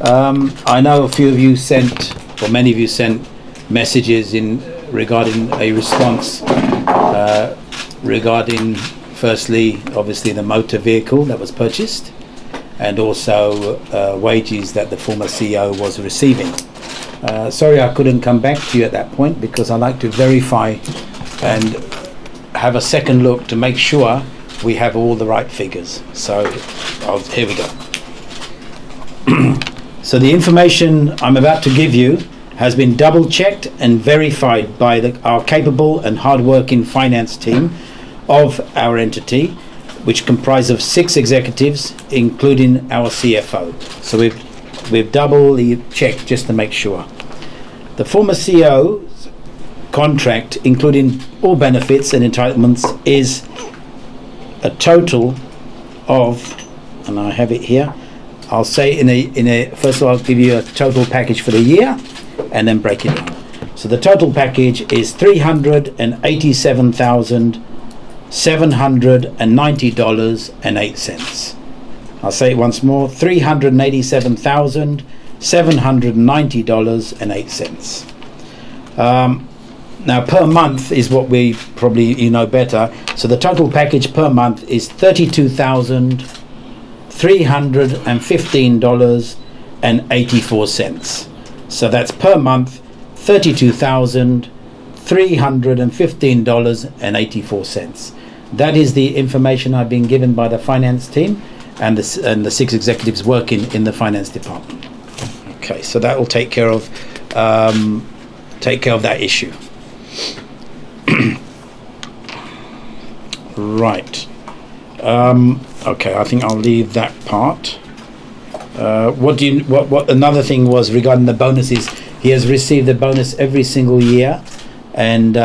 I know a few of you sent, or many of you sent messages regarding a response regarding, firstly, obviously the motor vehicle that was purchased, and also wages that the former CEO was receiving. Sorry I couldn't come back to you at that point, because I like to verify and have a second look to make sure we have all the right figures. So here we go. So the information I'm about to give you has been double checked and verified by our capable and hard-working finance team of our entity, which comprises of 6 executives, including our CFO. So we've doubly checked just to make sure. The former CEO's contract, including all benefits and entitlements, is a total of, and I have it here, I'll say first of all, I'll give you a total package for the year and then break it down. So the total package is $387,790.08. I'll say it once more, $387,790.08. Now per month is what we probably better. So the total package per month is $32,315.84. So that's per month $32,315.84. That is the information I've been given by the finance team and the 6 executives working in the finance department. Okay, so that will take care of that issue. Right. Okay, I think I'll leave that part. What another thing was regarding the bonuses. He has received a bonus every single year, and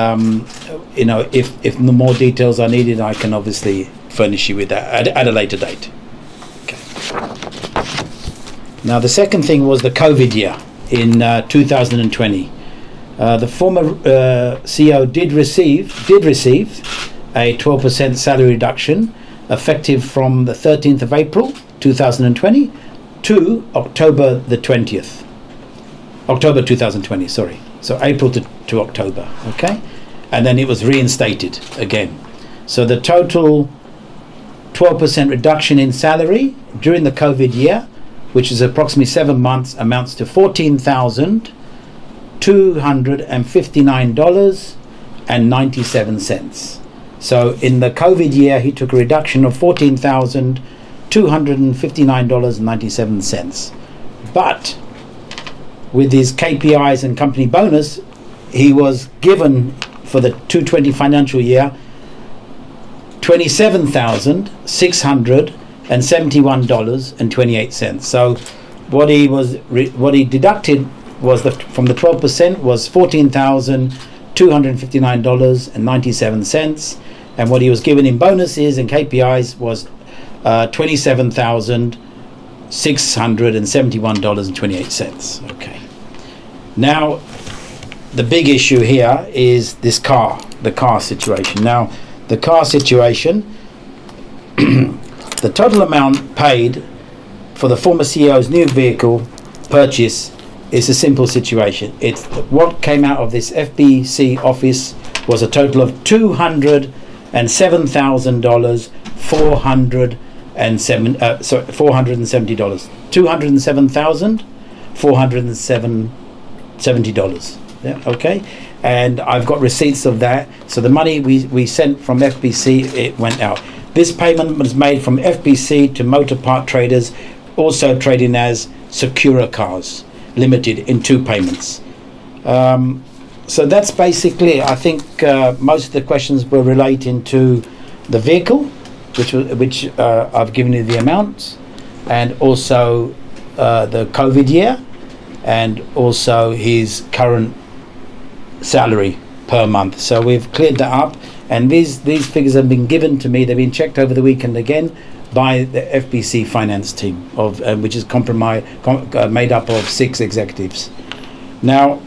if more details are needed, I can obviously furnish you with that at a later date. Okay. Now the second thing was the COVID year in 2020. The former CEO did receive a 12% salary reduction effective from the 13th of April 2020 to October 2020, sorry. So April to October, okay? And then it was reinstated again. So the total 12% reduction in salary during the COVID year, which is approximately 7 months, amounts to $14,259.97. So in the COVID year, he took a reduction of $14,259.97. But with his KPIs and company bonus, he was given for the 2020 financial year $27,671.28. So what he deducted was from the 12% was $14,259.97, and what he was given in bonuses and KPIs was $27,671.28. Okay. Now, the big issue here is the car situation. Now, the car situation, the total amount paid for the former CEO's new vehicle purchase is a simple situation. It's what came out of this FBC office was a total of $207,470. $207,470. Yeah, okay. And I've got receipts of that. So the money we sent from FBC, it went out. This payment was made from FBC to Motor Part Traders, also trading as Secura Cars Limited, in 2 payments. So that's basically, I think most of the questions were relating to the vehicle, which I've given you the amounts, and also the COVID year, and also his current salary per month. So we've cleared that up, and these figures have been given to me. They've been checked over the weekend again by the FBC finance team, which is made up of 6 executives. Now,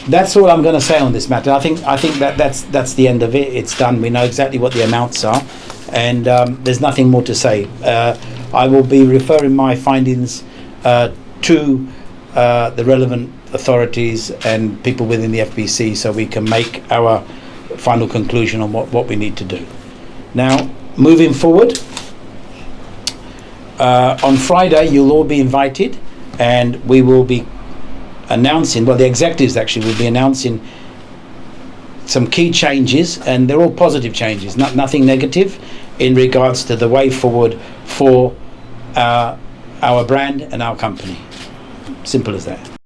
that's all I'm going to say on this matter. I think that's the end of it. It's done. We know exactly what the amounts are, and there's nothing more to say. I will be referring my findings to the relevant authorities and people within the FBC, so we can make our final conclusion on what we need to do. Now, moving forward, on Friday you'll all be invited, and we will be announcing, well, the executives actually will be announcing some key changes, and they're all positive changes, nothing negative, in regards to the way forward for our brand and our company. Simple as that.